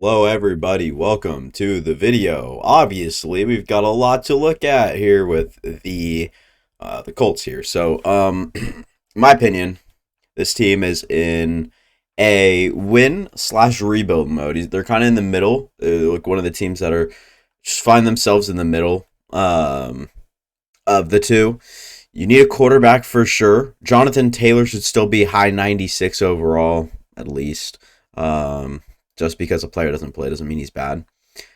Hello everybody, welcome to the video. Obviously, we've got a lot to look at here with the Colts here. In my opinion, this team is in a win slash rebuild mode. They're kind of in the middle. They're like one of the teams that are just find themselves in the middle of the two. You need a quarterback for sure. Jonathan Taylor should still be high 96 overall, at least. Just because a player doesn't play doesn't mean he's bad.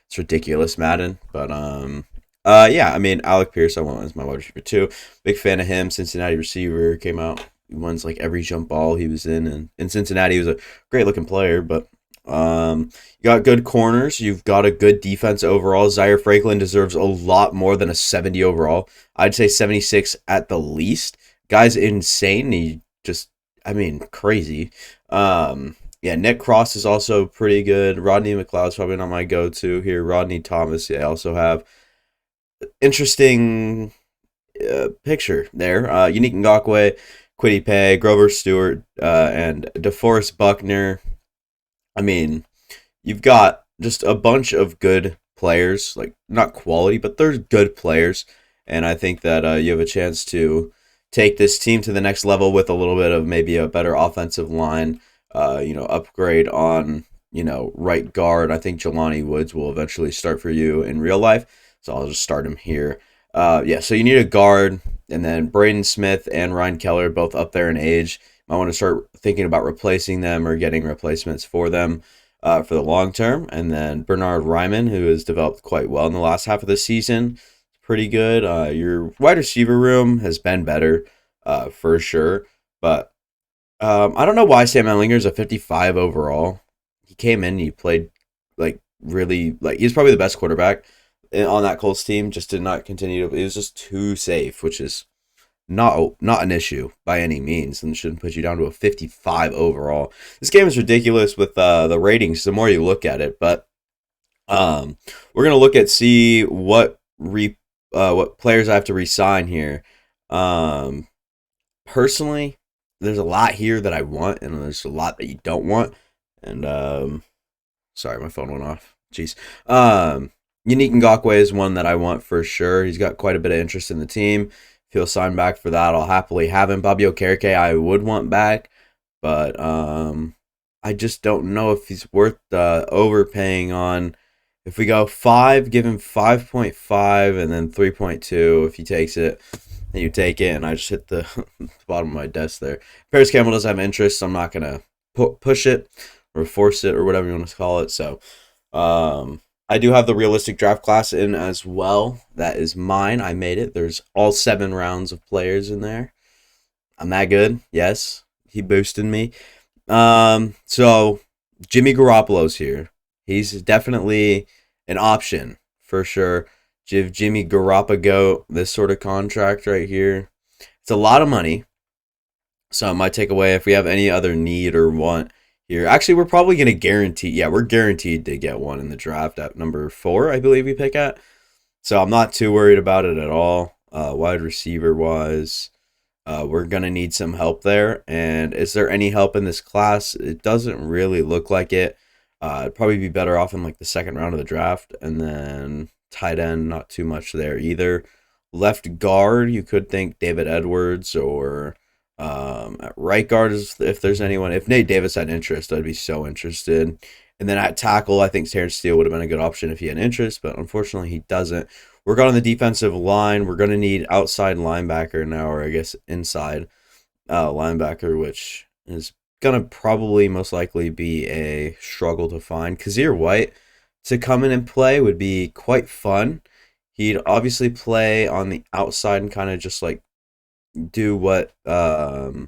It's ridiculous, Madden. Yeah, I mean, Alec Pierce, I want as my wide receiver too. Big fan of him. Cincinnati receiver, came out. He wins like every jump ball he was in. And in Cincinnati, he was a great looking player. You got good corners. You've got a good defense overall. Zaire Franklin deserves a lot more than a 70 overall. I'd say 76 at the least. Guy's insane. I mean, crazy. Yeah, Nick Cross is also pretty good. Rodney McLeod's probably not my go-to here. Rodney Thomas, yeah, I also have interesting picture there. Unique Ngakwe, Kwity Paye, Grover Stewart, and DeForest Buckner. I mean, you've got just a bunch of good players, like not quality, but they're good players, and I think that you have a chance to take this team to the next level with a little bit of maybe a better offensive line. Upgrade on right guard. I think Jelani Woods will eventually start for you in real life, so I'll just start him here. Yeah, so you need a guard, and then Braden Smith and Ryan Keller both up there in age. I want to start thinking about replacing them or getting replacements for them for the long term. And then Bernard Ryman, who has developed quite well in the last half of the season, pretty good. Your wide receiver room has been better for sure, but I don't know why Sam Ehlinger is a 55 overall. He came in, he played like really like he's probably the best quarterback on that Colts team. Just did not continue to. It was just too safe, which is not an issue by any means, and shouldn't put you down to a 55 overall. This game is ridiculous with the ratings. The more you look at it, but we're gonna look at see what players I have to resign here. Personally, there's a lot here that I want, and there's a lot that you don't want. And sorry, my phone went off. Jeez. Unique Ngakwe is one that I want for sure. He's got quite a bit of interest in the team. If he'll sign back for that, I'll happily have him. Bobby Okereke, I would want back, but I just don't know if he's worth overpaying on. If we go 5, give him 5.5 and then 3.2 if he takes it. You take it, and I just hit the bottom of my desk there. Paris Campbell does have interest, so I'm not going to push it or force it or whatever you want to call it. So I do have the realistic draft class in as well. That is mine. I made it. There's all 7 rounds of players in there. I'm that good. Yes, he boosted me. So Jimmy Garoppolo's here. He's definitely an option for sure. Give Jimmy Garoppolo this sort of contract right here. It's a lot of money. So it might take away if we have any other need or want here. Actually, we're probably going to guarantee. Yeah, we're guaranteed to get one in the draft at number 4, I believe we pick at. So I'm not too worried about it at all. Wide receiver wise, we're going to need some help there. And is there any help in this class? It doesn't really look like it. It'd probably be better off in like the second round of the draft. And then tight end, not too much there either. Left guard, you could think David Edwards, or at right guard, if there's anyone. If Nate Davis had interest, I'd be so interested. And then at tackle, I think Terrence Steele would have been a good option if he had interest, but unfortunately he doesn't. We're going on the defensive line. We're going to need outside linebacker now, or I guess inside linebacker, which is going to probably most likely be a struggle to find. Kazir White to come in and play would be quite fun. He'd obviously play on the outside and kind of just like do what that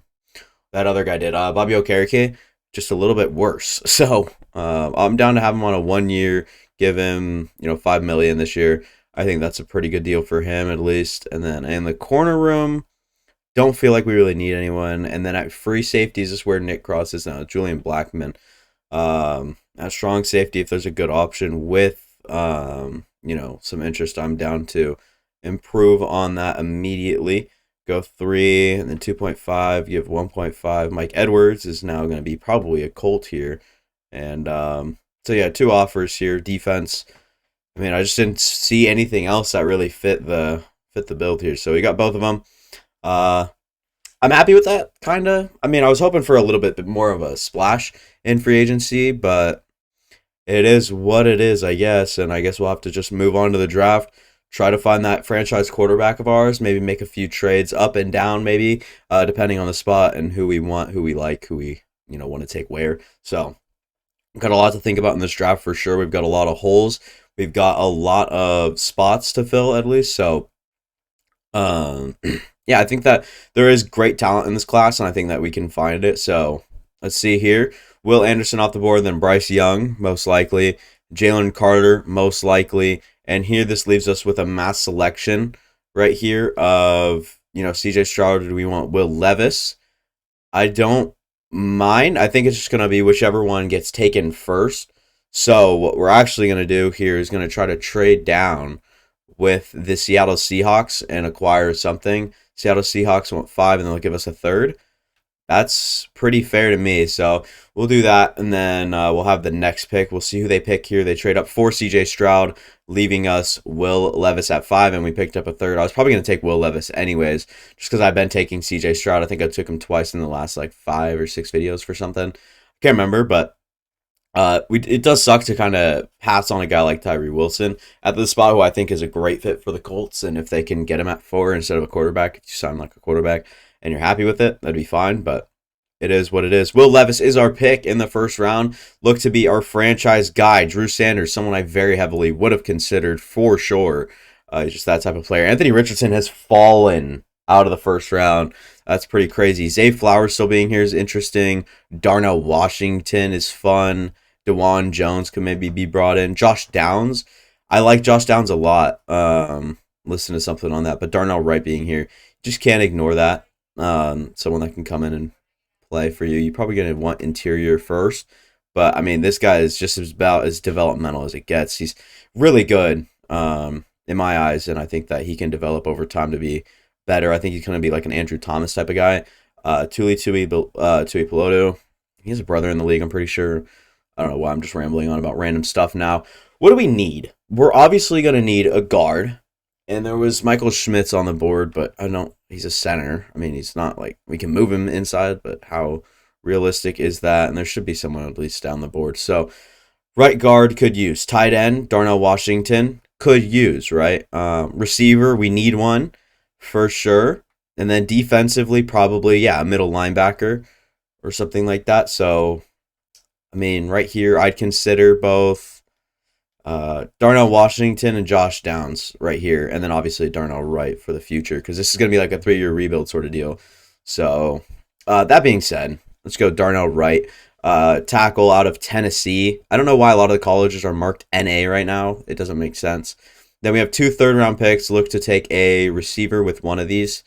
other guy did. Bobby Okereke, just a little bit worse. So I'm down to have him on a 1 year, give him $5 million this year. I think that's a pretty good deal for him at least. And then in the corner room, don't feel like we really need anyone. And then at free safeties is where Nick Cross is now. Julian Blackman. At strong safety, if there's a good option with some interest, I'm down to improve on that immediately. Go 3 and then 2.5, give 1.5. Mike Edwards is now going to be probably a Colt here. And So yeah, two offers here. Defense. I mean, I just didn't see anything else that really fit the build here. So we got both of them. Uh, I'm happy with that, kind of. I mean, I was hoping for a little bit more of a splash in free agency, but it is what it is, I guess. And I guess we'll have to just move on to the draft, try to find that franchise quarterback of ours, maybe make a few trades up and down, maybe, depending on the spot and who we want, who we like, who we, want to take where. So, we've got a lot to think about in this draft for sure. We've got a lot of holes. We've got a lot of spots to fill, at least. So, um, yeah, I think that there is great talent in this class, and I think that we can find it. So let's see here. Will Anderson off the board, then Bryce Young, most likely. Jalen Carter, most likely. And here this leaves us with a mass selection right here of, CJ Stroud. Do we want Will Levis? I don't mind. I think it's just going to be whichever one gets taken first. So what we're actually going to do here is going to try to trade down with the Seattle Seahawks and acquire something. Seattle Seahawks want 5 and they'll give us a third. That's pretty fair to me. So we'll do that, and then we'll have the next pick. We'll see who they pick here. They trade up for CJ Stroud, leaving us Will Levis at 5, and we picked up a third. I was probably going to take Will Levis anyways, just because I've been taking CJ Stroud. I think I took him twice in the last 5 or 6 videos for something. I can't remember, but it does suck to kind of pass on a guy like Tyree Wilson at the spot, who I think is a great fit for the Colts. And if they can get him at 4 instead of a quarterback, if you sign like a quarterback and you're happy with it, that'd be fine. But it is what it is. Will Levis is our pick in the first round. Look to be our franchise guy. Drew Sanders, someone I very heavily would have considered for sure. He's just that type of player. Anthony Richardson has fallen out of the first round. That's pretty crazy. Zay Flowers still being here is interesting. Darnell Washington is fun. DeJuan Jones could maybe be brought in. Josh Downs. I like Josh Downs a lot. Listen to something on that. But Darnell Wright being here, just can't ignore that. Someone that can come in and play for you. You're probably going to want interior first. But, I mean, this guy is just about as developmental as it gets. He's really good in my eyes, and I think that he can develop over time to be better. I think he's going to be like an Andrew Thomas type of guy. Tui Peloto. He has a brother in the league, I'm pretty sure. I don't know why I'm just rambling on about random stuff now. What do we need? We're obviously going to need a guard. And there was Michael Schmitz on the board, but he's a center. I mean, he's not we can move him inside, but how realistic is that? And there should be someone at least down the board. So, right guard could use. Tight end, Darnell Washington could use, right? Receiver, we need one for sure. And then defensively, probably, a middle linebacker or something like that. So, I mean, right here, I'd consider both Darnell Washington and Josh Downs right here. And then obviously Darnell Wright for the future, because this is going to be like a 3-year rebuild sort of deal. So that being said, let's go Darnell Wright. Tackle out of Tennessee. I don't know why a lot of the colleges are marked NA right now. It doesn't make sense. Then we have 2 third-round picks. Look to take a receiver with one of these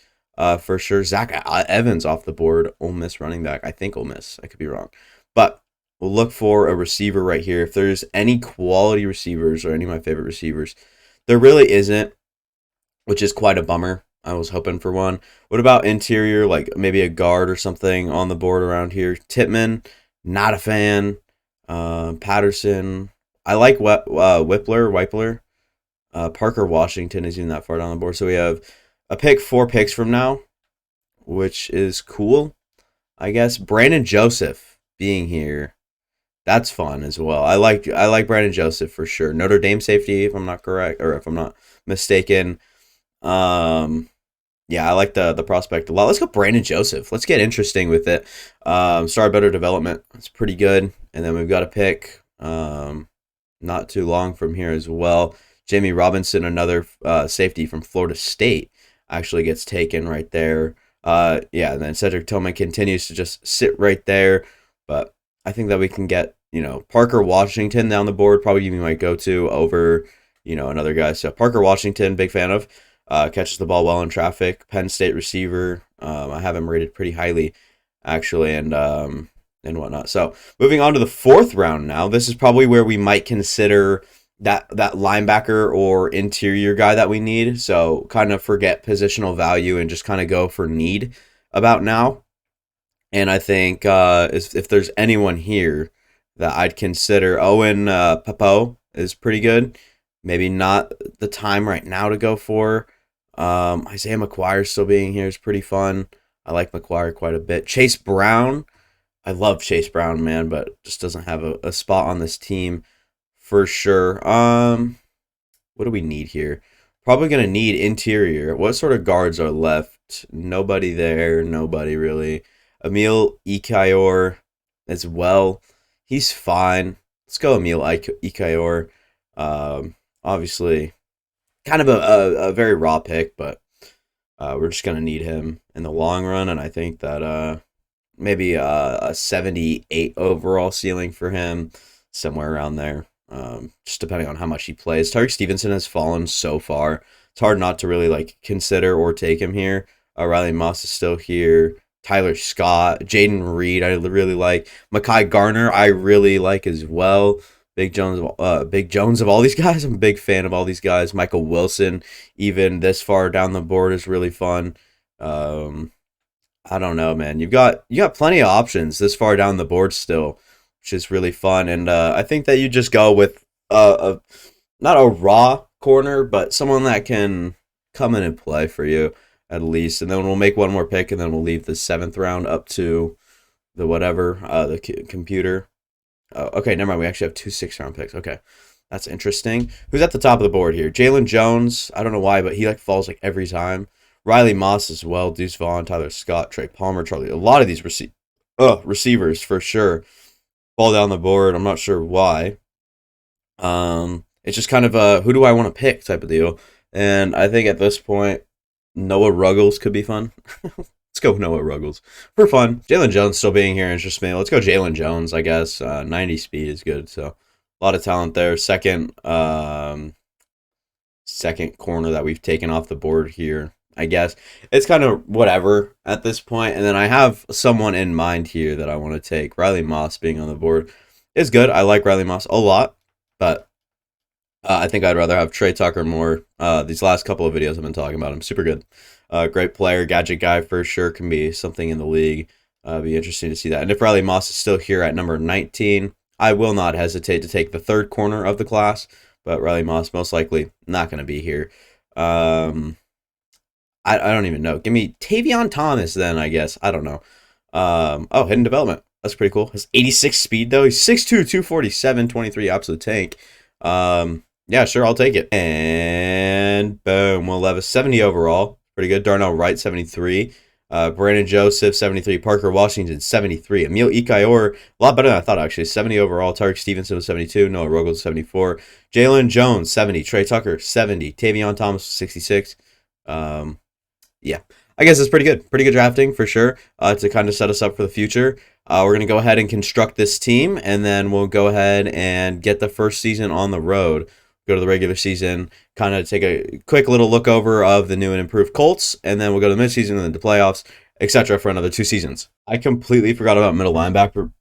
for sure. Zach Evans off the board. Ole Miss running back. I think Ole Miss. I could be wrong. But we'll look for a receiver right here. If there's any quality receivers or any of my favorite receivers, there really isn't, which is quite a bummer. I was hoping for one. What about interior, like maybe a guard or something on the board around here? Tittman, not a fan. Patterson, I like Whippler. Parker Washington isn't that far down the board. So we have a pick 4 picks from now, which is cool, I guess. Brandon Joseph being here. That's fun as well. I like Brandon Joseph for sure. Notre Dame safety, if I'm not correct, or if I'm not mistaken. Yeah, I like the prospect a lot. Let's go Brandon Joseph. Let's get interesting with it. Start better development. It's pretty good. And then we've got a pick not too long from here as well. Jamie Robinson, another safety from Florida State, actually gets taken right there. And then Cedric Tillman continues to just sit right there. But I think that we can get, Parker Washington down the board, probably even my go-to over, another guy. So Parker Washington, big fan of, catches the ball well in traffic. Penn State receiver. I have him rated pretty highly, actually, and whatnot. So moving on to the 4th round now. This is probably where we might consider that linebacker or interior guy that we need. So kind of forget positional value and just kind of go for need about now. And I think if there's anyone here that I'd consider. Owen Papo is pretty good. Maybe not the time right now to go for. Isaiah McGuire still being here is pretty fun. I like McGuire quite a bit. Chase Brown. I love Chase Brown, man, but just doesn't have a spot on this team for sure. What do we need here? Probably going to need interior. What sort of guards are left? Nobody there. Nobody really. Emil Ikayor as well. He's fine. Let's go Emil Ikayor. Obviously, kind of a very raw pick, but we're just going to need him in the long run, and I think that maybe a 78 overall ceiling for him, somewhere around there. Just depending on how much he plays. Tyreek Stevenson has fallen so far. It's hard not to really like consider or take him here. Riley Moss is still here. Tyler Scott, Jaden Reed, I really like. Mekhi Garner, I really like as well. Big Jones of all these guys. I'm a big fan of all these guys. Michael Wilson, even this far down the board, is really fun. I don't know, man. You got plenty of options this far down the board still, which is really fun. And I think that you just go with not a raw corner, but someone that can come in and play for you at least. And then we'll make one more pick, and then we'll leave the 7th round up to the whatever, the computer. Okay, never mind. We actually have 2 6th-round picks. Okay, that's interesting. Who's at the top of the board here? Jalen Jones. I don't know why, but he like falls like every time. Riley Moss as well. Deuce Vaughn, Tyler Scott, Trey Palmer, Charlie. A lot of these receivers for sure fall down the board. I'm not sure why. It's just kind of a who do I want to pick type of deal. And I think at this point, Noah Ruggles could be fun. Let's go Noah Ruggles for fun. Jalen Jones still being here interests me. Let's go Jalen Jones, I guess. 90 speed is good, so a lot of talent there. Second corner that we've taken off the board here, I guess. It's kind of whatever at this point. And then I have someone in mind here that I want to take. Riley Moss being on the board is good. I like Riley Moss a lot, but I think I'd rather have Trey Tucker more. These last couple of videos I've been talking about him. Super good. Great player, gadget guy for sure. Can be something in the league. Be interesting to see that. And if Riley Moss is still here at number 19, I will not hesitate to take the 3rd corner of the class. But Riley Moss most likely not going to be here. I don't even know. Give me Tavion Thomas then, I guess. I don't know. Hidden development. That's pretty cool. His 86 speed though. He's 6'2", 247, 23, absolute tank. Yeah, sure, I'll take it. And boom, Will Levis, 70 overall. Pretty good. Darnell Wright, 73. Brandon Joseph, 73. Parker Washington, 73. Emil Ikayor, a lot better than I thought, actually. 70 overall. Tyreek Stevenson was 72. Noah Ruggles, 74. Jalen Jones, 70. Trey Tucker, 70. Tavion Thomas, 66. Yeah, I guess it's pretty good. Pretty good drafting for sure to kind of set us up for the future. We're going to go ahead and construct this team, and then we'll go ahead and get the first season on the road. Go to the regular season, kind of take a quick little look over of the new and improved Colts, and then we'll go to the midseason and then the playoffs, etc. for another 2 seasons. I completely forgot about middle linebacker,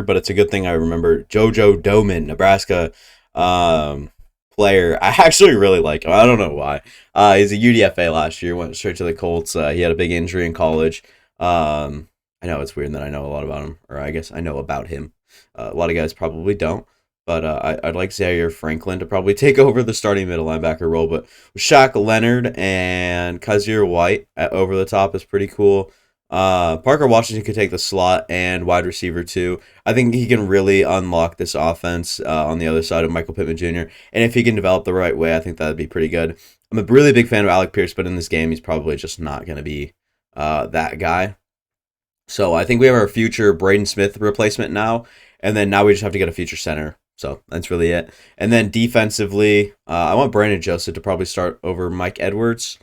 but it's a good thing I remember. JoJo Domann, Nebraska player. I actually really like him. I don't know why. He's a UDFA last year, went straight to the Colts. He had a big injury in college. I know it's weird that I know a lot about him, or I guess I know about him. A lot of guys probably don't. But I'd like Zaire Franklin to probably take over the starting middle linebacker role. But Shaq Leonard and Kaiser White over the top is pretty cool. Parker Washington could take the slot and wide receiver too. I think he can really unlock this offense on the other side of Michael Pittman Jr. And if he can develop the right way, I think that would be pretty good. I'm a really big fan of Alec Pierce, but in this game, he's probably just not going to be that guy. So I think we have our future Braden Smith replacement now. And then now we just have to get a future center. So that's really it. And then defensively, I want Brandon Joseph to probably start over Mike Edwards.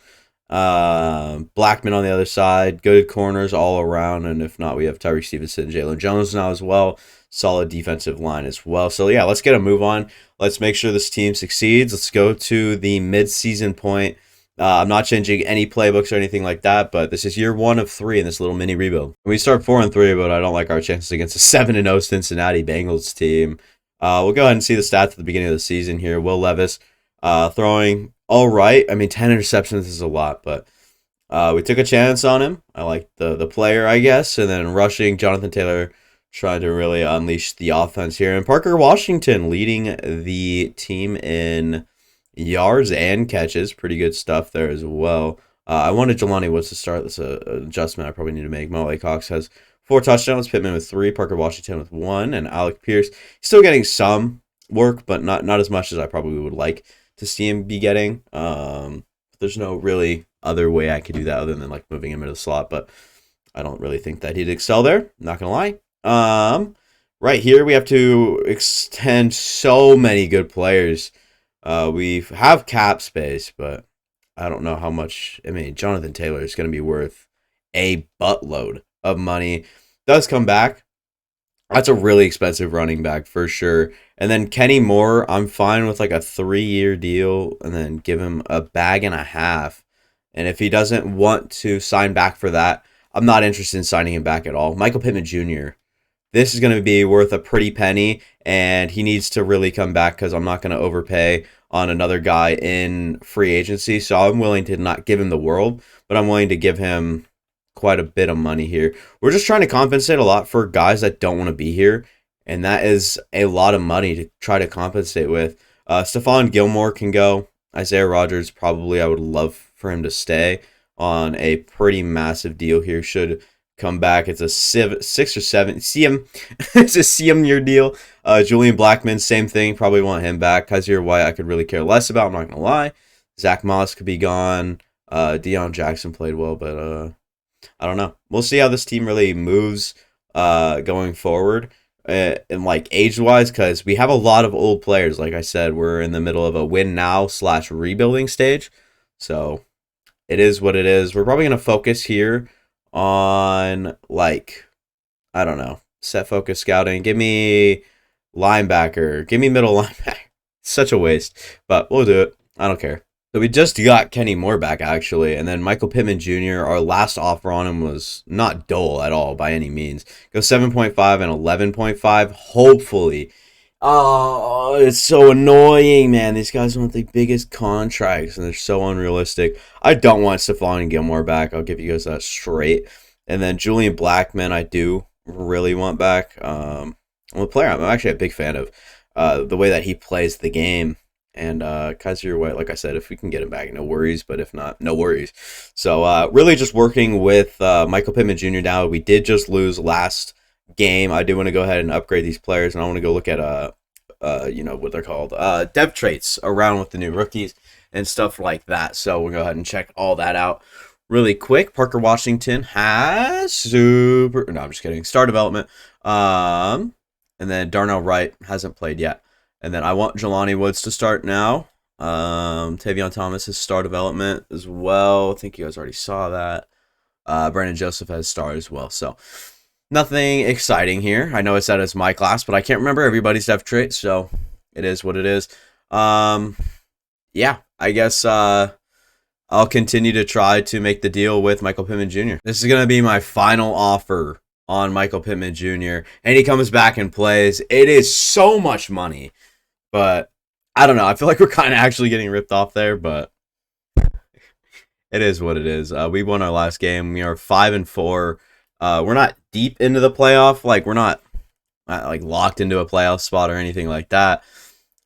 Blackman on the other side. Good corners all around. And if not, we have Tyreek Stevenson and Jalen Jones now as well. Solid defensive line as well. So yeah, let's get a move on. Let's make sure this team succeeds. Let's go to the mid-season point. I'm not changing any playbooks or anything like that, but this is year 1 of 3 in this little mini rebuild. We start 4-3, but I don't like our chances against a 7-0 Cincinnati Bengals team. We'll go ahead and see the stats at the beginning of the season here. Will Levis throwing all right. I mean, 10 interceptions is a lot, but we took a chance on him. I like the player, I guess. And then rushing, Jonathan Taylor trying to really unleash the offense here. And Parker Washington leading the team in yards and catches. Pretty good stuff there as well. I wanted Jelani Woods to start. That's an adjustment I probably need to make. Mo Cox has 4 touchdowns. Pittman with 3. Parker Washington with 1. And Alec Pierce still getting some work, but not as much as I probably would like to see him be getting. There's no really other way I could do that other than like moving him into the slot, but I don't really think that he'd excel there. Not gonna lie. Right here we have to extend so many good players. We have cap space, but I don't know how much. I mean, Jonathan Taylor is going to be worth a buttload of money. Does come back. That's a really expensive running back for sure. And then Kenny Moore, I'm fine with like a 3-year deal and then give him a bag and a half. And if he doesn't want to sign back for that, I'm not interested in signing him back at all. Michael Pittman Jr., this is going to be worth a pretty penny, and he needs to really come back because I'm not going to overpay on another guy in free agency. So I'm willing to not give him the world, but I'm willing to give him quite a bit of money here. We're just trying to compensate a lot for guys that don't want to be here, and that is a lot of money to try to compensate with. Stephon Gilmore can go. Isaiah Rodgers, probably I would love for him to stay on a pretty massive deal here. Should come back. It's a 6 or 7 CM. It's a CM year deal. Julian Blackmon, same thing. Probably want him back. Kaiser White, I could really care less about. I'm not gonna lie. Zach Moss could be gone. Deion Jackson played well, but I don't know. We'll see how this team really moves going forward. And like age-wise, because we have a lot of old players. Like I said, we're in the middle of a win now / rebuilding stage. So it is what it is. We're probably going to focus here on, like, I don't know, set focus scouting. Give me linebacker. Give me middle linebacker. Such a waste, but we'll do it. I don't care. So we just got Kenny Moore back, actually, and then Michael Pittman Jr., our last offer on him was not dull at all by any means. Goes 7.5 and 11.5, hopefully. Oh, it's so annoying, man. These guys want the biggest contracts, and they're so unrealistic. I don't want Stephon Gilmore back. I'll give you guys that straight. And then Julian Blackmon, I do really want back. I'm a player I'm actually a big fan of the way that he plays the game. And Kaiser White, like I said, if we can get him back, no worries. But if not, no worries. So really just working with Michael Pittman Jr. now. We did just lose last game. I do want to go ahead and upgrade these players, and I want to go look at what they're called, depth traits around with the new rookies and stuff like that. So we'll go ahead and check all that out really quick. Parker Washington has I'm just kidding. Star development. And then Darnell Wright hasn't played yet. And then I want Jelani Woods to start now. Tavion Thomas has star development as well. I think you guys already saw that. Brandon Joseph has star as well. So nothing exciting here. I know it said it's my class, but I can't remember everybody's depth trait, so it is what it is. Yeah, I guess I'll continue to try to make the deal with Michael Pittman Jr. This is going to be my final offer on Michael Pittman Jr., and he comes back and plays. It is so much money, but I don't know. I feel like we're kind of actually getting ripped off there, but it is what it is. We won our last game. We are 5-4. We're not deep into the playoff. Like, we're not like locked into a playoff spot or anything like that.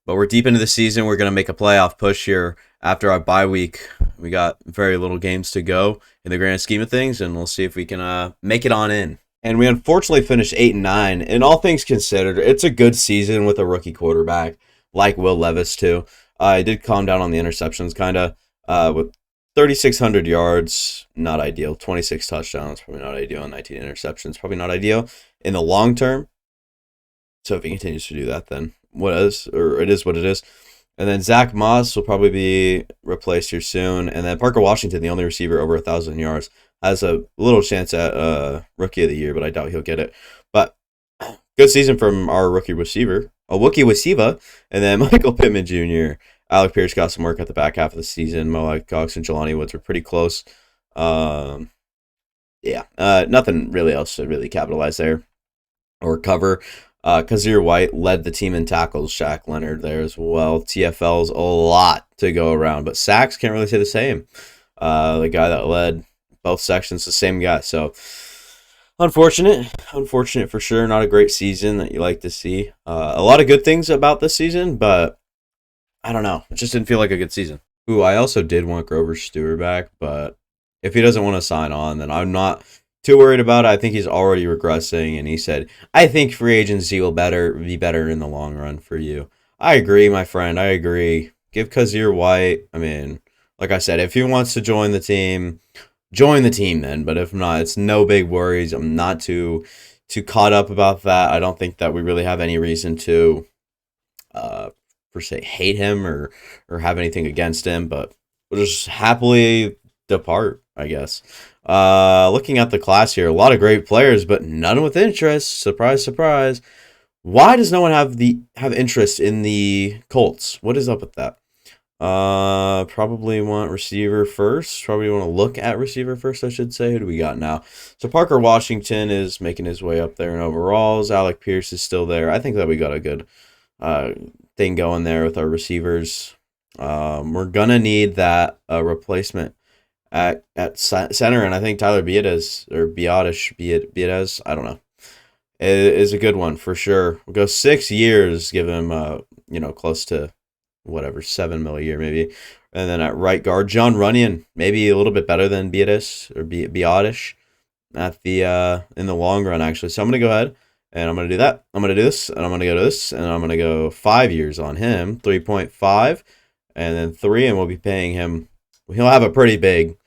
But we're deep into the season. We're going to make a playoff push here after our bye week. We got very little games to go in the grand scheme of things, and we'll see if we can make it on in. And we unfortunately finished 8-9. And all things considered, it's a good season with a rookie quarterback like Will Levis too. I did calm down on the interceptions kind of with 3,600 yards, not ideal. 26 touchdowns, probably not ideal. 19 interceptions, probably not ideal in the long term. So if he continues to do that, then it is what it is. And then Zach Moss will probably be replaced here soon. And then Parker Washington, the only receiver over 1,000 yards, has a little chance at Rookie of the Year, but I doubt he'll get it. But good season from our rookie receiver, a Wookiee receiver. And then Michael Pittman Jr., Alec Pierce got some work at the back half of the season. Mo Cox and Jelani Woods were pretty close. Nothing really else to really capitalize there or cover. Kaiser White led the team in tackles. Shaq Leonard there as well. TFL's a lot to go around, but sacks can't really say the same. The guy that led both sections, the same guy. So Unfortunate for sure. Not a great season that you like to see. A lot of good things about this season, but I don't know. It just didn't feel like a good season. Ooh, I also did want Grover Stewart back, but if he doesn't want to sign on, then I'm not too worried about it. I think he's already regressing, and he said, "I think free agency will be better in the long run for you." I agree, my friend. I agree. Give Kazir White. I mean, like I said, if he wants to join the team, join the team then. But if not, it's no big worries. I'm not too caught up about that. I don't think that we really have any reason to uh, per se hate him or have anything against him, but we'll just happily depart, I guess. Looking at the class here, a lot of great players, but none with interest. Surprise, surprise. Why does no one have interest in the Colts? What is up with that? Probably want receiver first. Probably want to look at receiver first, I should say. Who do we got now? So Parker Washington is making his way up there in overalls. Alec Pierce is still there. I think that we got a good uh, thing going there with our receivers. We're gonna need that replacement at center, and I think Tyler Biadasz, I don't know, is a good one for sure. We'll go 6 years, give him close to whatever 7 mil a year maybe, and then at right guard, John Runyon, maybe a little bit better than Biadasz at the in the long run actually. So I'm gonna go ahead and I'm gonna do that. I'm gonna do this, and I'm gonna go to this, and I'm gonna go 5 years on him, 3.5, and then 3, and we'll be paying him. He'll have a pretty big,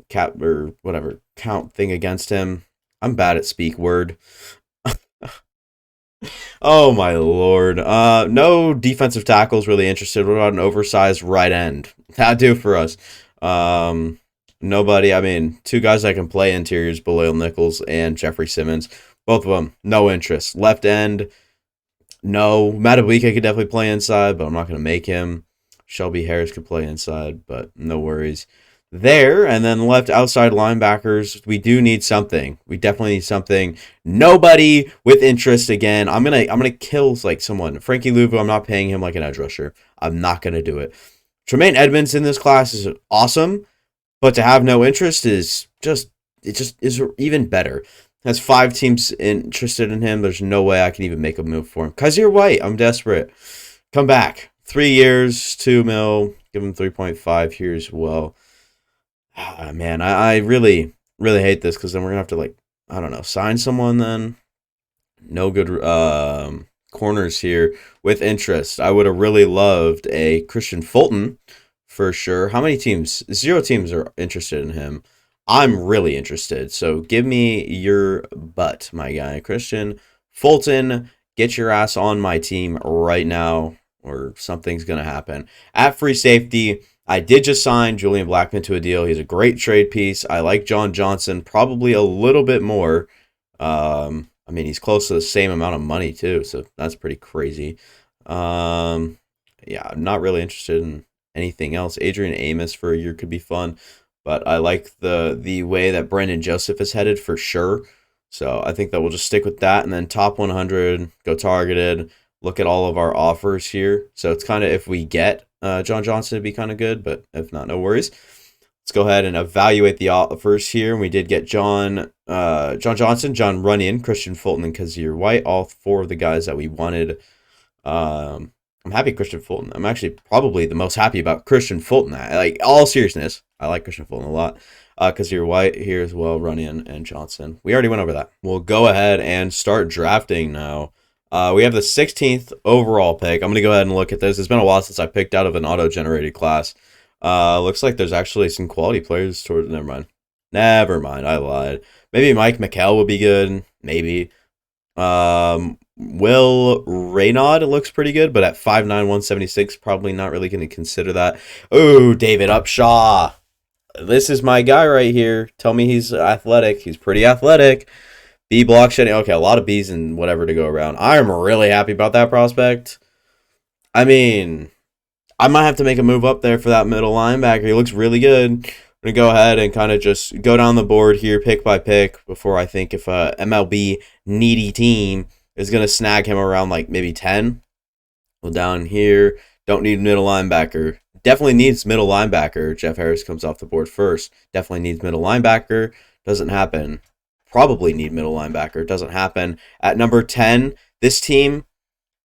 cap or whatever count thing against him. I'm bad at speak word. Oh my lord. No defensive tackles really interested. What about an oversized right end? That'd do for us. Nobody. I mean, two guys that can play interiors, Beloil Nichols and Jeffrey Simmons. Both of them, no interest. Left end, no. Matabuike could definitely play inside, but I'm not going to make him. Shelby Harris could play inside, but no worries there. And then left outside linebackers, we do need something. We definitely need something. Nobody with interest again. I'm gonna kill like someone. Frankie Louvu, I'm not paying him like an edge rusher. I'm not gonna do it. Tremaine Edmonds in this class is awesome, but to have no interest is just is even better. Has 5 teams interested in him. There's no way I can even make a move for him. Kazir White, I'm desperate. Come back. 3 years, 2 mil. Give him 3.5 here as well. Man, I really, really hate this because then we're going to have to, I don't know, sign someone then. No good corners here with interest. I would have really loved a Christian Fulton for sure. How many teams? 0 teams are interested in him. I'm really interested. So give me your butt, my guy. Christian Fulton, get your ass on my team right now or something's going to happen. At free safety, I did just sign Julian Blackman to a deal. He's a great trade piece. I like John Johnson probably a little bit more. I mean, he's close to the same amount of money too, so that's pretty crazy. Yeah, I'm not really interested in anything else. Adrian Amos for a year could be fun, but I like the way that Brandon Joseph is headed for sure. So I think that we'll just stick with that, and then top 100, go targeted. Look at all of our offers here. So it's kind of if we get John Johnson, it'd be kind of good, but if not, no worries. Let's go ahead and evaluate the offers here. We did get John Johnson, John Runyon, Christian Fulton, and Kazir White, all 4 of the guys that we wanted. I'm happy Christian Fulton. I'm actually probably the most happy about Christian Fulton. Like, all seriousness, I like Christian Fulton a lot. Kazir White here as well, Runyon and Johnson. We already went over that. We'll go ahead and start drafting now. We have the 16th overall pick. I'm going to go ahead and look at this. It's been a while since I picked out of an auto-generated class. Looks like there's actually some quality players towards. Never mind. I lied. Maybe Mike McHale would be good. Maybe. Will Raynaud looks pretty good, but at 5'9", 176, probably not really going to consider that. Oh, David Upshaw. This is my guy right here. Tell me he's athletic. He's pretty athletic. B block shedding. Okay, a lot of Bs and whatever to go around. I am really happy about that prospect. I mean, I might have to make a move up there for that middle linebacker. He looks really good. I'm going to go ahead and kind of just go down the board here pick by pick before I think if a MLB needy team is going to snag him around like maybe 10. Well, down here, don't need middle linebacker. Definitely needs middle linebacker. Jeff Harris comes off the board first. Definitely needs middle linebacker. Doesn't happen. probably need middle linebacker. It doesn't happen. At number 10, this team,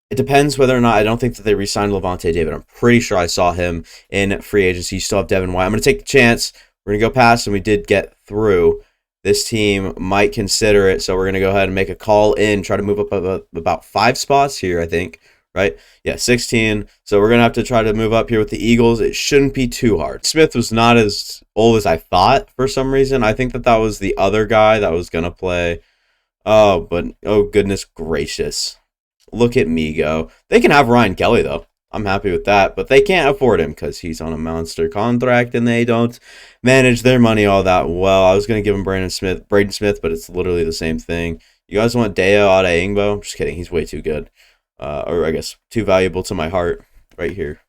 it depends whether or not, I don't think that they re-signed Levante David. I'm pretty sure I saw him in free agency. You still have Devin White. I'm going to take the chance. We're going to go past, and we did get through. This team might consider it, so we're going to go ahead and make a call in, try to move up about 5 spots here, I think, right? Yeah, 16. So we're going to have to try to move up here with the Eagles. It shouldn't be too hard. Smith was not as old as I thought for some reason. I think that was the other guy that was going to play. Oh, but, oh, goodness gracious. Look at me go. They can have Ryan Kelly, though. I'm happy with that, but they can't afford him because he's on a monster contract and they don't manage their money all that well. I was going to give him Braden Smith, but it's literally the same thing. You guys want Deo Adeingbo? I'm just kidding. He's way too good. Or I guess too valuable to my heart right here.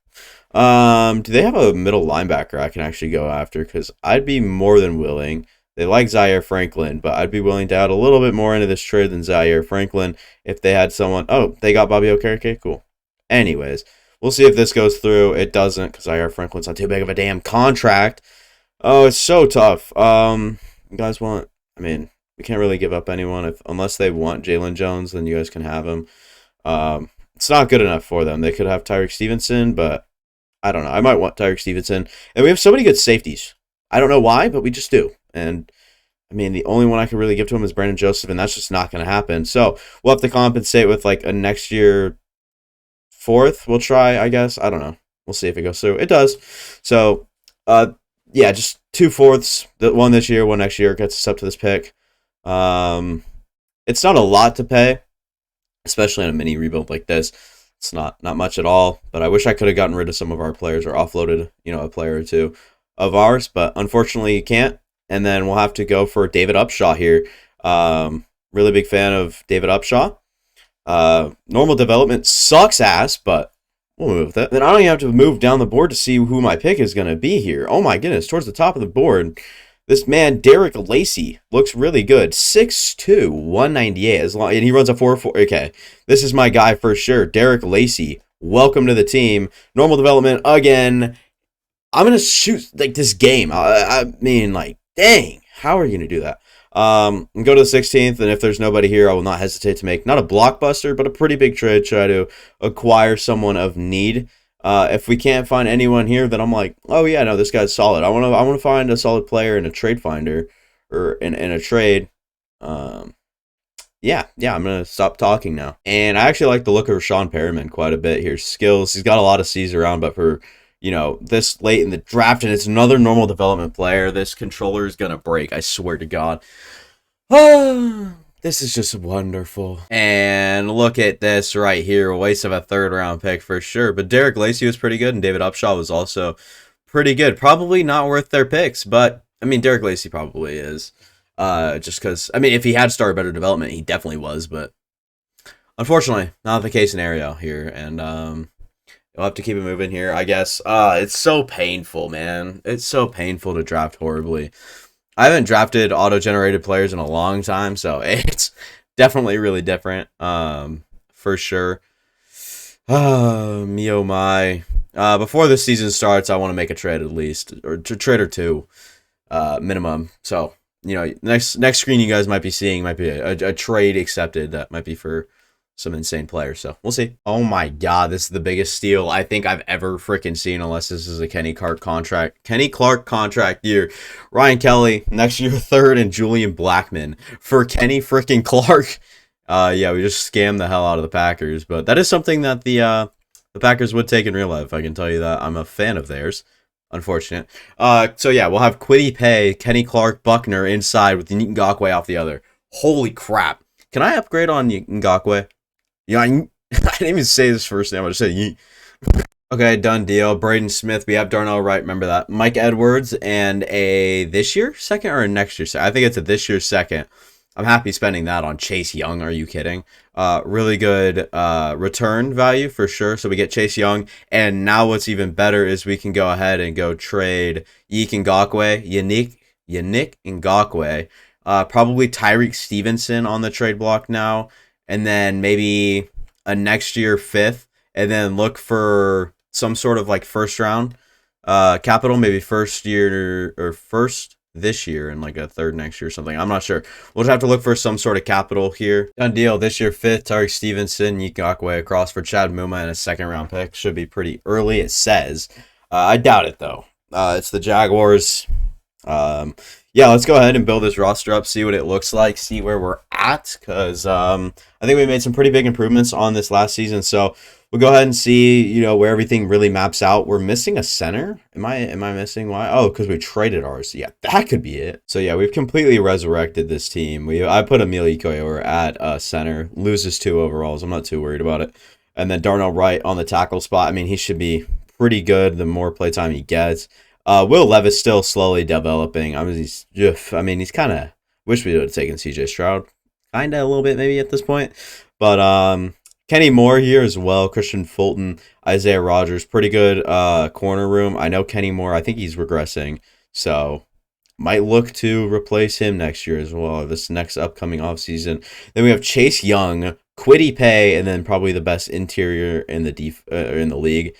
Do they have a middle linebacker I can actually go after? Because I'd be more than willing. They like Zaire Franklin, but I'd be willing to add a little bit more into this trade than Zaire Franklin if they had someone. Oh, they got Bobby Okereke? Cool. Anyways, we'll see if this goes through. It doesn't because Zaire Franklin's not too big of a damn contract. Oh, it's so tough. You guys want, I mean, we can't really give up anyone unless they want Jalen Jones, then you guys can have him. It's not good enough for them. They could have Tyreek Stevenson, but I don't know. I might want Tyreek Stevenson. And we have so many good safeties. I don't know why, but we just do. And, I mean, the only one I can really give to him is Brandon Joseph, and that's just not going to happen. So, we'll have to compensate with, like, a next year 4th. We'll try, I guess. I don't know. We'll see if it goes through. It does. So, yeah, just 2 4ths. One this year, one next year gets us up to this pick. It's not a lot to pay, especially on a mini rebuild like this. It's not much at all, but I wish I could have gotten rid of some of our players or offloaded, a player or two of ours, but unfortunately you can't. And then we'll have to go for David Upshaw here. Really big fan of David Upshaw. Normal development sucks ass, but we'll move with it. Then I don't even have to move down the board to see who my pick is going to be here. Oh my goodness, towards the top of the board, this man, Derek Lacey, looks really good. 6'2", 198, and he runs a 4.4. Okay, this is my guy for sure. Derek Lacey, welcome to the team. Normal development again. I'm going to shoot like this game. I mean, like, dang, how are you going to do that? And go to the 16th, and if there's nobody here, I will not hesitate to make not a blockbuster, but a pretty big trade. Try to acquire someone of need. If we can't find anyone here, then I'm like, oh yeah, no, this guy's solid. I want to find a solid player in a trade finder or in a trade. Yeah, I'm gonna stop talking now. And I actually like the look of Rashawn Perriman quite a bit here. Skills, he's got a lot of C's around, but for this late in the draft, and it's another normal development player, this controller is gonna break. I swear to God. This is just wonderful. And look at this right here. A waste of a 3rd round pick for sure. But Derek Lacey was pretty good, and David Upshaw was also pretty good. Probably not worth their picks, but I mean, Derek Lacey probably is. Just because, I mean, if he had started better development, he definitely was, but unfortunately, not the case scenario here. And you'll have to keep it moving here, I guess. It's so painful, man. It's so painful to draft horribly. I haven't drafted auto-generated players in a long time, so it's definitely really different, for sure. Me oh my. Before the season starts, I want to make a trade at least, or a trade or two, minimum. So, next screen you guys might be seeing might be a trade accepted that might be for some insane players, so we'll see. Oh my God, this is the biggest steal I think I've ever freaking seen, unless this is a Kenny Clark contract year. Ryan Kelly, next year 3rd, and Julian Blackmon for Kenny freaking Clark. Yeah, we just scammed the hell out of the Packers, but that is something that the Packers would take in real life. I can tell you that. I'm a fan of theirs. Unfortunate. So yeah, we'll have Kwity Paye, Kenny Clark, Buckner inside with Ngakwe off the other. Holy crap. Can I upgrade on Ngakwe? I didn't even say this first name. I just said yeet. Okay, done deal. Braden Smith. We have Darnell Wright. Remember that. Mike Edwards and a this year second or a next year second? I think it's a this year second. I'm happy spending that on Chase Young. Are you kidding? Really good return value for sure. So we get Chase Young. And now what's even better is we can go ahead and go trade Yannick Ngakoue. Probably Tyreek Stevenson on the trade block now. And then maybe a next year 5th. And then look for some sort of like 1st round capital. Maybe first this year and like a third next year or something. I'm not sure. We'll just have to look for some sort of capital here. Done deal. This year, fifth, Tariq Stevenson, Ngakwe across for Chad Muma and a second round pick. Should be pretty early, it says. I doubt it, though. It's the Jaguars. Yeah, let's go ahead and build this roster up, see what it looks like, see where we're at, because I think we made some pretty big improvements on this last season. So we'll go ahead and see, where everything really maps out. We're missing a center. Am I missing why? Oh, because we traded ours. Yeah, that could be it. So yeah, we've completely resurrected this team. I put Emilio Koyor at center, loses 2 overalls. I'm not too worried about it. And then Darnell Wright on the tackle spot. I mean, he should be pretty good the more play time he gets. Will Levis still slowly developing. He's kind of wish we would have taken CJ Stroud, kind of a little bit maybe at this point. But Kenny Moore here as well. Christian Fulton, Isaiah Rogers, pretty good corner room. I know Kenny Moore. I think he's regressing, so might look to replace him next year as well. This next upcoming offseason. Then we have Chase Young, Kwity Paye, and then probably the best interior in the league.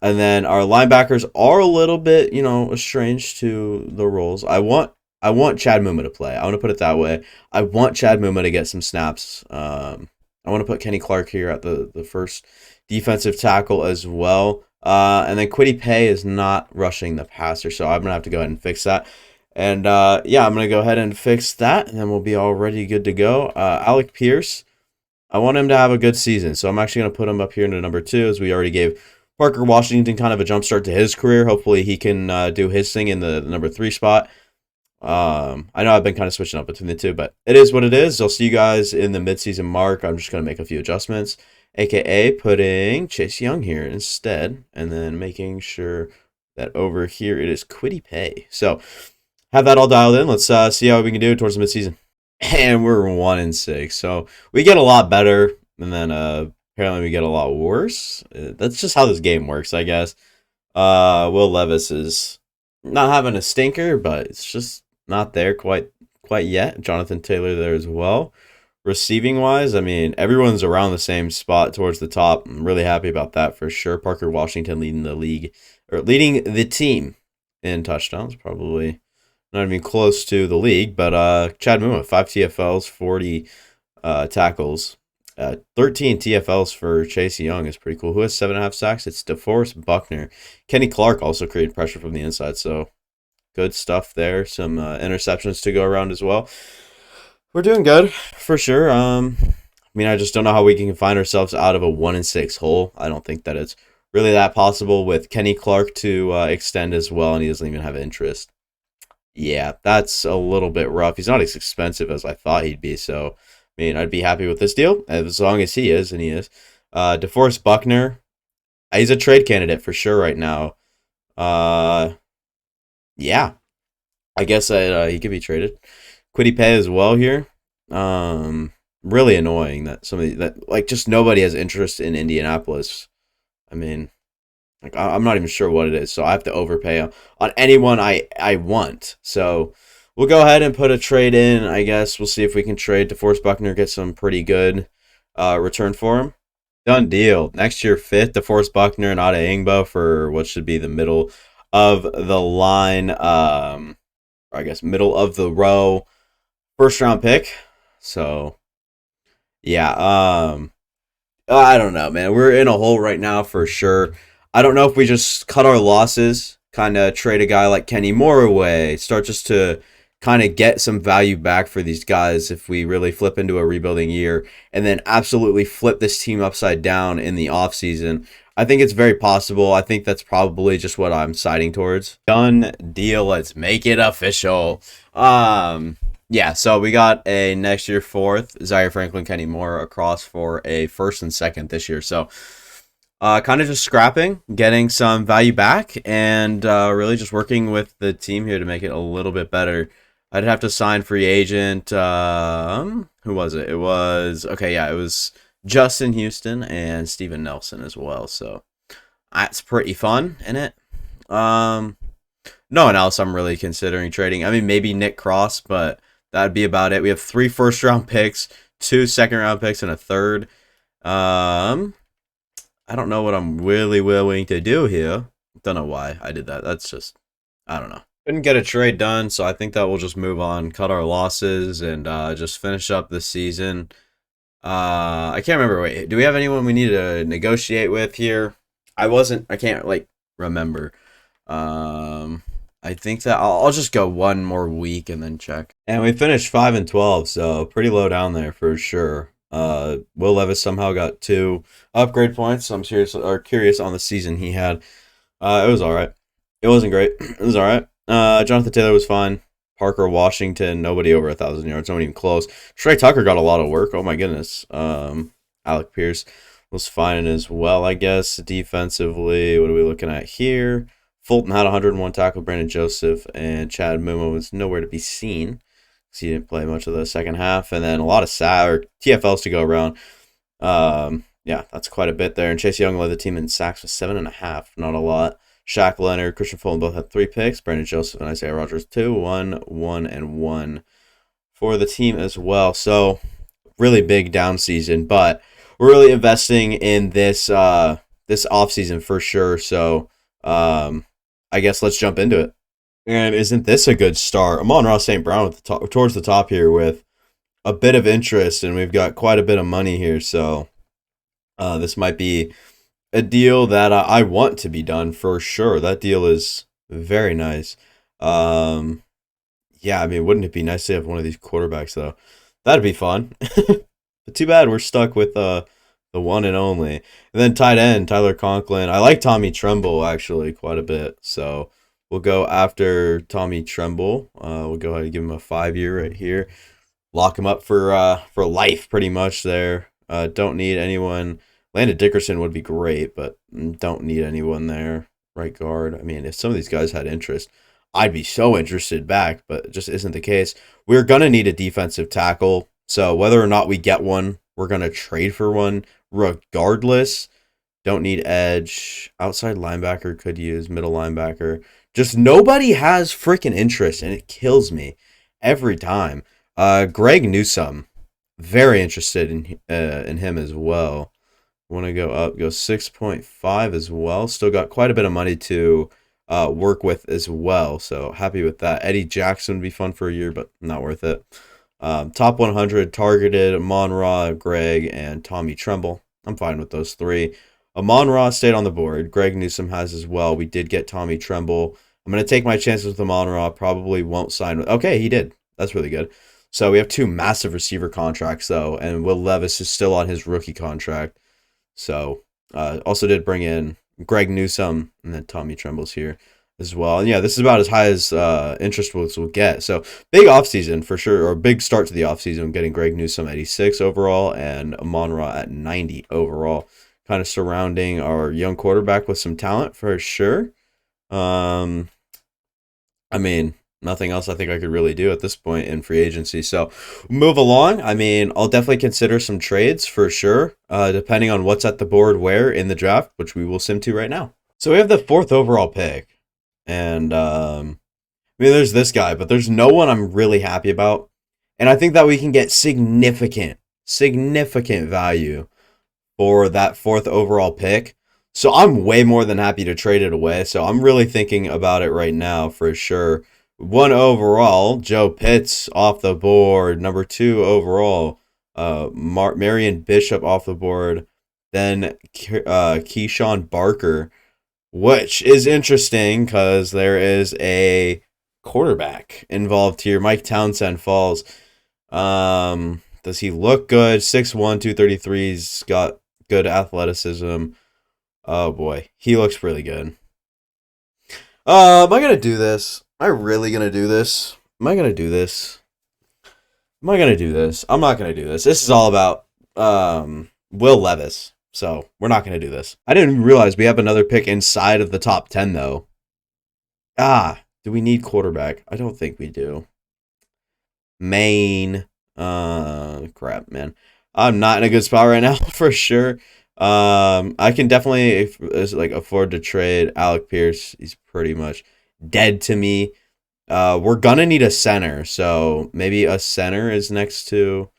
And then our linebackers are a little bit, estranged to the roles. I want Chad Muma to play. I want to put it that way. I want Chad Muma to get some snaps. I want to put Kenny Clark here at the first defensive tackle as well. And then Kwity Paye is not rushing the passer, so I'm going to have to go ahead and fix that. And, I'm going to go ahead and fix that, and then we'll be already good to go. Alec Pierce, I want him to have a good season, so I'm actually going to put him up here into number 2, as we already gave Parker Washington kind of a jump start to his career. Hopefully he can do his thing in the number 3 spot. I know I've been kind of switching up between the two, but it is what it is. I'll see you guys in the midseason mark. I'm just going to make a few adjustments, a.k.a. putting Chase Young here instead, and then making sure that over here it is Kwity Paye. So have that all dialed in. Let's see how we can do towards the midseason. And we're 1-6, so we get a lot better, and then apparently we get a lot worse. That's just how this game works, I guess. Will Levis is not having a stinker, but it's just not there quite yet. Jonathan Taylor there as well. Receiving wise, I mean, everyone's around the same spot towards the top. I'm really happy about that for sure. Parker Washington leading the team in touchdowns, probably not even close to the league. But Chad Muma, 5 TFLs, 40 tackles. 13 TFLs for Chase Young is pretty cool. Who has 7.5 sacks? It's DeForest Buckner. Kenny Clark also created pressure from the inside, so good stuff there. Some interceptions to go around as well. We're doing good for sure. I just don't know how we can find ourselves out of a 1-6 hole. I don't think that it's really that possible with Kenny Clark to extend as well, and he doesn't even have interest. Yeah, that's a little bit rough. He's not as expensive as I thought he'd be, so I'd be happy with this deal as long as he is, and he is. DeForest Buckner, he's a trade candidate for sure right now. Yeah, I guess he could be traded. Kwity Paye as well here. Really annoying that just nobody has interest in Indianapolis. I'm not even sure what it is, so I have to overpay on anyone I want. So we'll go ahead and put a trade in, I guess. We'll see if we can trade DeForest Buckner, get some pretty good return for him. Done deal. Next year, 5th, DeForest Buckner and Ada Ingbo for what should be the middle of the line, or I guess middle of the row, first-round pick. So, yeah, I don't know, man. We're in a hole right now for sure. I don't know if we just cut our losses, kind of trade a guy like Kenny Moore away, start just to kind of get some value back for these guys if we really flip into a rebuilding year, and then absolutely flip this team upside down in the offseason. I think it's very possible. I think that's probably just what I'm siding towards. Done deal. Let's make it official. Yeah, so we got a next year 4th, Zaire Franklin, Kenny Moore across for a 1st and 2nd this year. So kind of just scrapping, getting some value back, and really just working with the team here to make it a little bit better. I'd have to sign free agent. Who was it? It was Justin Houston and Steven Nelson as well. So that's pretty fun, isn't it? No one else I'm really considering trading. Maybe Nick Cross, but that'd be about it. We have 3 first-round picks, 2 second-round picks, and a 3rd. I don't know what I'm really willing to do here. Don't know why I did that. That's just, I don't know. Couldn't get a trade done, so I think that we'll just move on, cut our losses, and just finish up the season. I can't remember. Wait, do we have anyone we need to negotiate with here? I can't like remember. Um, I think that I'll just go one more week and then check. And we finished 5-12, so pretty low down there for sure. Will Levis somehow got 2 upgrade points. So I'm curious on the season he had. It was all right. It wasn't great. It was all right. Jonathan Taylor was fine. Parker Washington, nobody over 1,000 yards, not even close. Trey Tucker got a lot of work. Oh my goodness. Alec Pierce was fine as well, I guess. Defensively, what are we looking at here? Fulton had 101 tackle. Brandon Joseph and Chad Mumo was nowhere to be seen because he didn't play much of the second half. And then a lot of TFLs to go around. Yeah, that's quite a bit there. And Chase Young led the team in sacks with 7.5. Not a lot. Shaq Leonard, Christian Fulton both had 3 picks. Brandon Joseph and Isaiah Rogers 2, 1, 1, and 1 for the team as well. So really big down season, but we're really investing in this this offseason for sure. So I guess let's jump into it. And isn't this a good start? Amon-Ra St. Brown at the top, towards the top here with a bit of interest, and we've got quite a bit of money here. So this might be a deal that I want to be done for sure. That deal is very nice. Yeah, I mean, wouldn't it be nice to have one of these quarterbacks though? That'd be fun. But too bad we're stuck with the one and only. And then tight end Tyler Conklin. I like Tommy Tremble actually quite a bit, so we'll go after Tommy Tremble. We'll go ahead and give him a 5-year right here. Lock him up for life pretty much there. Don't need anyone. Landon Dickerson would be great, but don't need anyone there. Right guard. I mean, if some of these guys had interest, I'd be so interested back, but it just isn't the case. We're going to need a defensive tackle. So whether or not we get one, we're going to trade for one regardless. Don't need edge. Outside linebacker could use middle linebacker. Just nobody has freaking interest, and it kills me every time. Greg Newsome, very interested in him as well. Want to go up, go 6.5 as well. Still got quite a bit of money to work with as well. So happy with that. Eddie Jackson would be fun for a year, but not worth it. Top 100 targeted Amon-Ra, Greg, and Tommy Tremble. I'm fine with those 3. Amon-Ra stayed on the board. Greg Newsome has as well. We did get Tommy Tremble. I'm going to take my chances with Amon-Ra. Probably won't sign with. Okay, he did. That's really good. So we have 2 massive receiver contracts, though, and Will Levis is still on his rookie contract. So also did bring in Greg Newsome, and then Tommy Tremble's here as well. And yeah, this is about as high as interest we'll get. So big offseason for sure, or big start to the offseason, getting Greg Newsome at 86 overall and Amon-Ra at 90 overall. Kind of surrounding our young quarterback with some talent for sure. I mean, nothing else I think I could really do at this point in free agency. So move along. I mean, I'll definitely consider some trades for sure, depending on what's at the board where in the draft, which we will sim to right now. So we have the 4th overall pick. And I mean, there's this guy, but there's no one I'm really happy about. And I think that we can get significant value for that 4th overall pick. So I'm way more than happy to trade it away. So I'm really thinking about it right now for sure. 1 overall, Joe Pitts off the board. Number 2 overall, Marion Bishop off the board. Then Keyshawn Barker, which is interesting because there is a quarterback involved here. Mike Townsend falls. Does he look good? 6'1", 233. He's got good athleticism. Oh boy, he looks really good. Am I gonna do this? Am I really gonna do this? Am I gonna do this? Am I gonna do this? I'm not gonna do this. This is all about Will Levis. So we're not gonna do this. I didn't realize we have another pick inside of the top 10 though. Do we need quarterback? I don't think we do. Maine. Crap, man. I'm not in a good spot right now for sure. I can definitely afford to trade Alec Pierce. He's pretty much dead to me. We're gonna need a center, so maybe a center is next to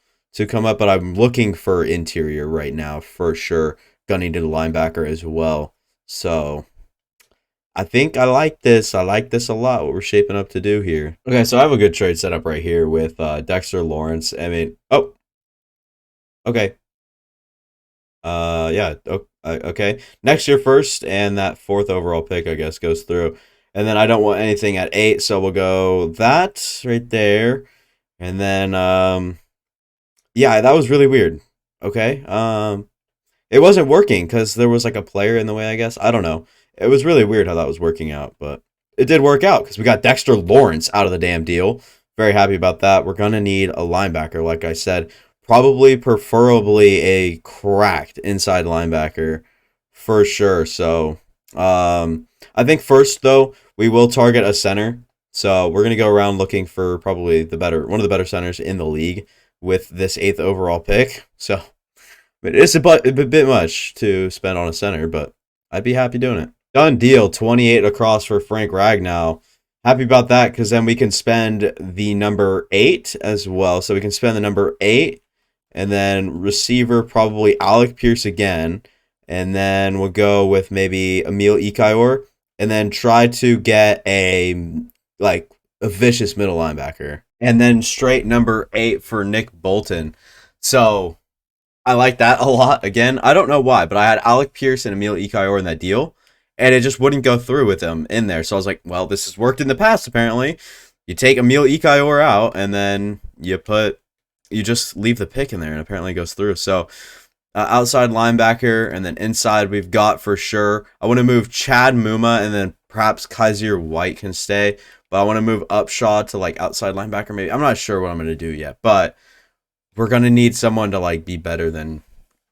come up, but I'm looking for interior right now for sure. Gonna need a linebacker as well. So I think I like this. I like this a lot, what we're shaping up to do here. Okay, so I have a good trade set up right here with Dexter Lawrence. I mean, oh, okay. Yeah, okay. Next year first, and that fourth overall pick, I guess, goes through. And then I don't want anything at 8, so we'll go that right there. And then, yeah, that was really weird. Okay. It wasn't working because there was like a player in the way, I guess. I don't know. It was really weird how that was working out, but it did work out because we got Dexter Lawrence out of the damn deal. Very happy about that. We're going to need a linebacker, like I said. Probably, preferably a cracked inside linebacker for sure. So, I think first, though, we will target a center. So we're going to go around looking for probably one of the better centers in the league with this 8th overall pick. So it's a bit much to spend on a center, but I'd be happy doing it. Done deal. 28 across for Frank Ragnow. Happy about that because then we can spend the number 8 as well. So we can spend the number 8 and then receiver probably Alec Pierce again. And then we'll go with maybe Emil Ikayor and then try to get a vicious middle linebacker. And then straight number 8 for Nick Bolton. So I like that a lot. Again, I don't know why, but I had Alec Pierce and Emil Ikayor in that deal, and it just wouldn't go through with them in there. So I was like, well, this has worked in the past, apparently. You take Emil Ikayor out, and then you just leave the pick in there, and apparently it goes through. So outside linebacker, and then inside we've got for sure. I want to move Chad Muma, and then perhaps Kaiser White can stay. But I want to move Upshaw to like outside linebacker maybe. I'm not sure what I'm going to do yet, but we're going to need someone to like be better than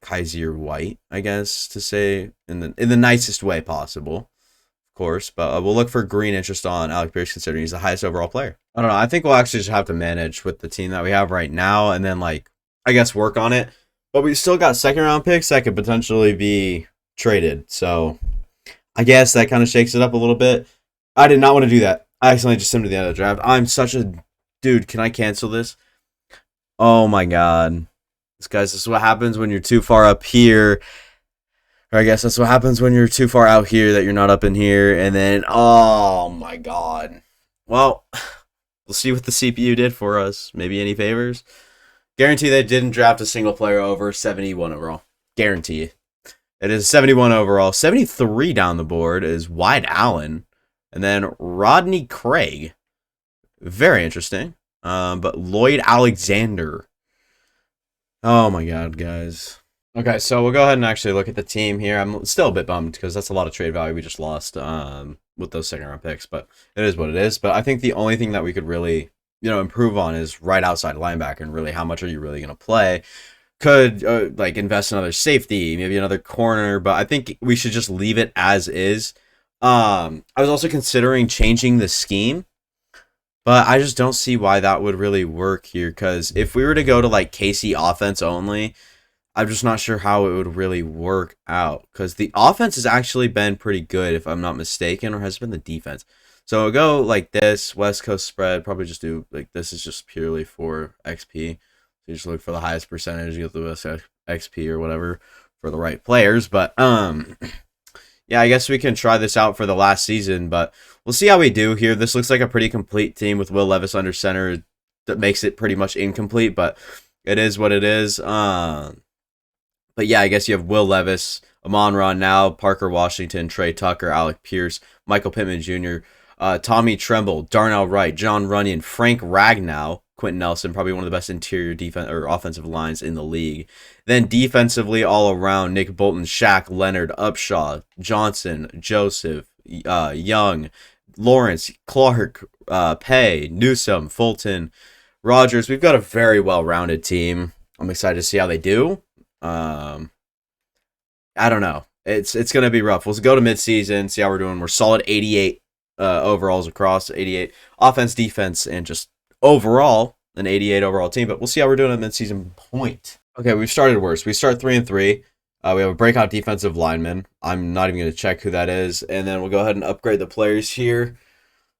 Kaiser White, I guess, to say in the nicest way possible, of course. But we'll look for green interest on Alec Pierce considering he's the highest overall player. I don't know. I think we'll actually just have to manage with the team that we have right now and then like, I guess, work on it. But we still got second round picks that could potentially be traded. So I guess that kind of shakes it up a little bit. I did not want to do that. I accidentally just simmed to the end of the draft. I'm such a dude. Can I cancel this? Oh my god. This is what happens when you're too far up here. Or I guess that's what happens when you're too far out here that you're not up in here. And then, oh my god. Well, we'll see what the CPU did for us. Maybe any favors. Guarantee they didn't draft a single player over 71 overall. Guarantee. It is 71 overall. 73 down the board is Wyatt Allen. And then Rodney Craig. Very interesting. But Lloyd Alexander. Oh my god, guys. Okay, so we'll go ahead and actually look at the team here. I'm still a bit bummed because that's a lot of trade value we just lost with those second round picks, but it is what it is. But I think the only thing that we could really, improve on is right outside linebacker, and really how much are you really going to play? Could invest in another safety, maybe another corner, but I think we should just leave it as is. I was also considering changing the scheme. But I just don't see why that would really work here, because if we were to go to like KC offense only, I'm just not sure how it would really work out, because the offense has actually been pretty good, if I'm not mistaken, or has it been the defense? So we'll go like this, West Coast spread, probably just do like this is just purely for XP. So you just look for the highest percentage, you get the best XP or whatever for the right players. But yeah, I guess we can try this out for the last season, but we'll see how we do here. This looks like a pretty complete team with Will Levis under center. That makes it pretty much incomplete, but it is what it is. But yeah, I guess you have Will Levis, Amon-Ra now, Parker Washington, Trey Tucker, Alec Pierce, Michael Pittman Jr., Tommy Tremble, Darnell Wright, John Runyon, Frank Ragnow, Quentin Nelson, probably one of the best interior defense or offensive lines in the league. Then defensively, all around, Nick Bolton, Shaq, Leonard, Upshaw, Johnson, Joseph, Young, Lawrence, Clark, Pay, Newsome, Fulton, Rogers. We've got a very well-rounded team. I'm excited to see how they do. I don't know. It's going to be rough. We'll go to midseason, see how we're doing. We're solid 88 overalls across, 88 offense, defense, and just overall an 88 overall team. But we'll see how we're doing at midseason point. Okay, we've started worse. We start 3-3. We have a breakout defensive lineman. I'm not even going to check who that is. And then we'll go ahead and upgrade the players here.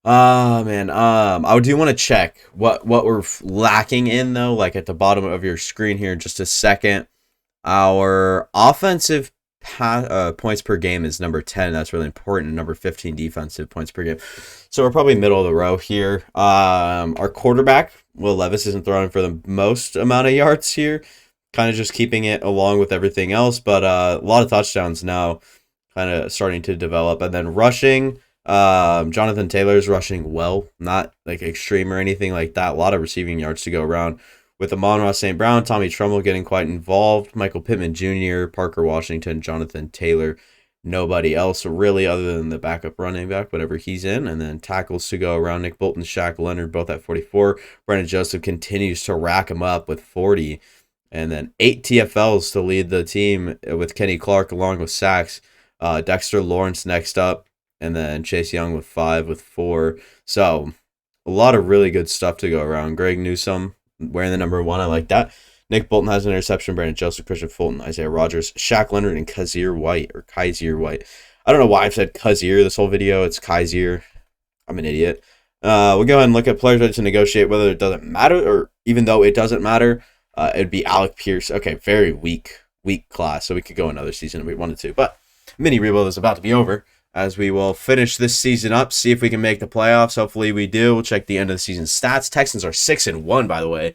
Man. I do want to check what we're lacking in, though. Like at the bottom of your screen here, just a second. Our offensive points per game is number 10. That's really important. Number 15 defensive points per game. So we're probably middle of the row here. Our quarterback, Will Levis, isn't throwing for the most amount of yards here. Kind of just keeping it along with everything else. But a lot of touchdowns now kind of starting to develop. And then rushing, Jonathan Taylor's rushing well. Not like extreme or anything like that. A lot of receiving yards to go around. With Amon-Ra St. Brown, Tommy Trumbull getting quite involved, Michael Pittman Jr., Parker Washington, Jonathan Taylor, nobody else really other than the backup running back, whatever he's in. And then tackles to go around, Nick Bolton, Shaq Leonard, both at 44. Brandon Joseph continues to rack him up with 40. And then 8 TFLs to lead the team with Kenny Clark along with sacks. Dexter Lawrence next up. And then Chase Young with 5 with 4. So a lot of really good stuff to go around. Greg Newsome wearing the number 1. I like that. Nick Bolton has an interception. Brandon Joseph, Christian Fulton, Isaiah Rodgers, Shaq Leonard, and Kaiser White. I don't know why I've said Kaiser this whole video. It's Kaiser. I'm an idiot. We'll go ahead and look at players ready to negotiate, whether it doesn't matter, or even though it doesn't matter, it'd be Alec Pierce. Okay, very weak class, so we could go another season if we wanted to. But mini rebuild is about to be over, as we will finish this season up, see if we can make the playoffs. Hopefully we do. We'll check the end of the season stats. Texans are 6-1, by the way.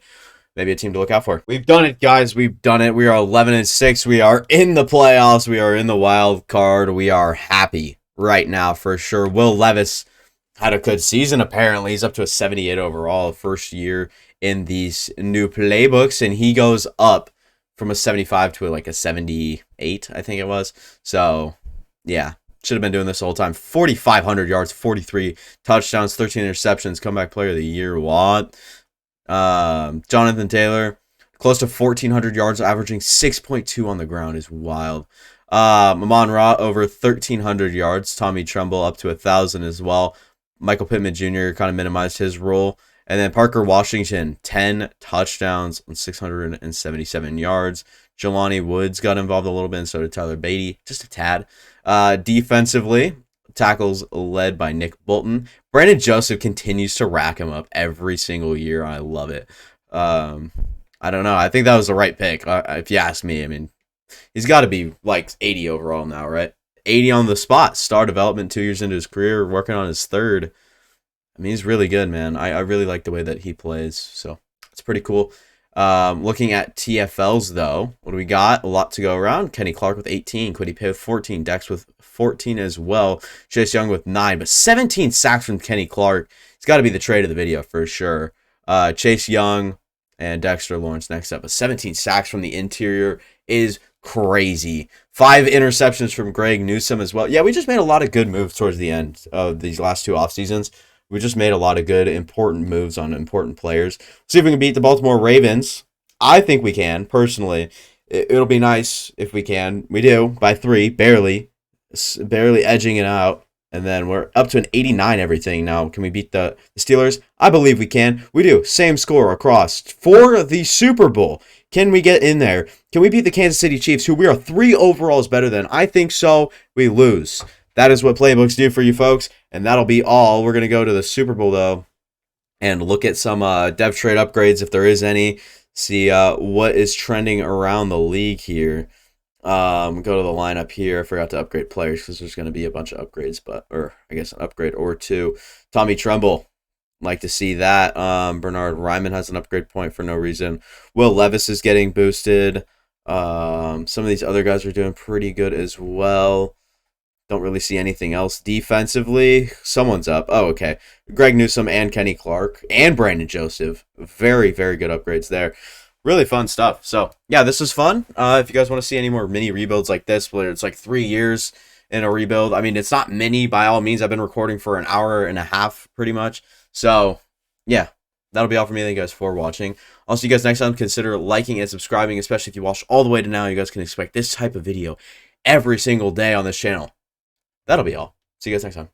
Maybe a team to look out for. We've done it, guys. We've done it. We are 11-6. We are in the playoffs. We are in the wild card. We are happy right now for sure. Will Levis had a good season, apparently. He's up to a 78 overall, first year in these new playbooks, and he goes up from a 75 to like a 78, I think it was. So, yeah. Should have been doing this the whole time. 4,500 yards, 43 touchdowns, 13 interceptions. Comeback player of the year. What? Jonathan Taylor, close to 1,400 yards, averaging 6.2 on the ground is wild. Amon-Ra over 1,300 yards. Tommy Trumbull up to 1,000 as well. Michael Pittman Jr. kind of minimized his role. And then Parker Washington, 10 touchdowns on 677 yards. Jelani Woods got involved a little bit, and so did Tyler Beatty, just a tad. Defensively, tackles led by Nick Bolton. Brandon Joseph continues to rack him up every single year. I love it. I don't know. I think that was the right pick, if you ask me. I mean, he's got to be like 80 overall now, right? 80 on the spot. Star development 2 years into his career, working on his third. I mean, he's really good, man. I really like the way that he plays, so it's pretty cool. Looking at TFLs, though, what do we got? A lot to go around. Kenny Clark with 18. Quiddy Pay with 14. Dex with 14 as well. Chase Young with 9. But 17 sacks from Kenny Clark. He's got to be the trade of the video for sure. Chase Young and Dexter Lawrence next up. But 17 sacks from the interior is crazy. 5 interceptions from Greg Newsome as well. Yeah, we just made a lot of good moves towards the end of these last 2 off seasons. We just made a lot of good, important moves on important players. See if we can beat the Baltimore Ravens. I think we can, personally. It'll be nice if we can. We do, by 3, barely edging it out. And then we're up to an 89 everything now. Can we beat the Steelers? I believe we can. We do. Same score across for the Super Bowl. Can we get in there? Can we beat the Kansas City Chiefs, who we are 3 overalls better than? I think so. We lose. That is what playbooks do for you folks, and that'll be all. We're going to go to the Super Bowl, though, and look at some dev trade upgrades, if there is any. See what is trending around the league here. Go to the lineup here. I forgot to upgrade players because there's going to be a bunch of upgrades, or I guess an upgrade or 2. Tommy Trumbull, like to see that. Bernard Ryman has an upgrade point for no reason. Will Levis is getting boosted. Some of these other guys are doing pretty good as well. Don't really see anything else defensively. Someone's up. Oh, okay. Greg Newsome and Kenny Clark and Brandon Joseph. Very, very good upgrades there. Really fun stuff. So, yeah, this was fun. If you guys want to see any more mini rebuilds like this, where it's like 3 years in a rebuild. I mean, it's not mini by all means. I've been recording for an hour and a half pretty much. So, yeah, that'll be all for me. Thank you guys for watching. I'll see you guys next time. Consider liking and subscribing, especially if you watched all the way to now. You guys can expect this type of video every single day on this channel. That'll be all. See you guys next time.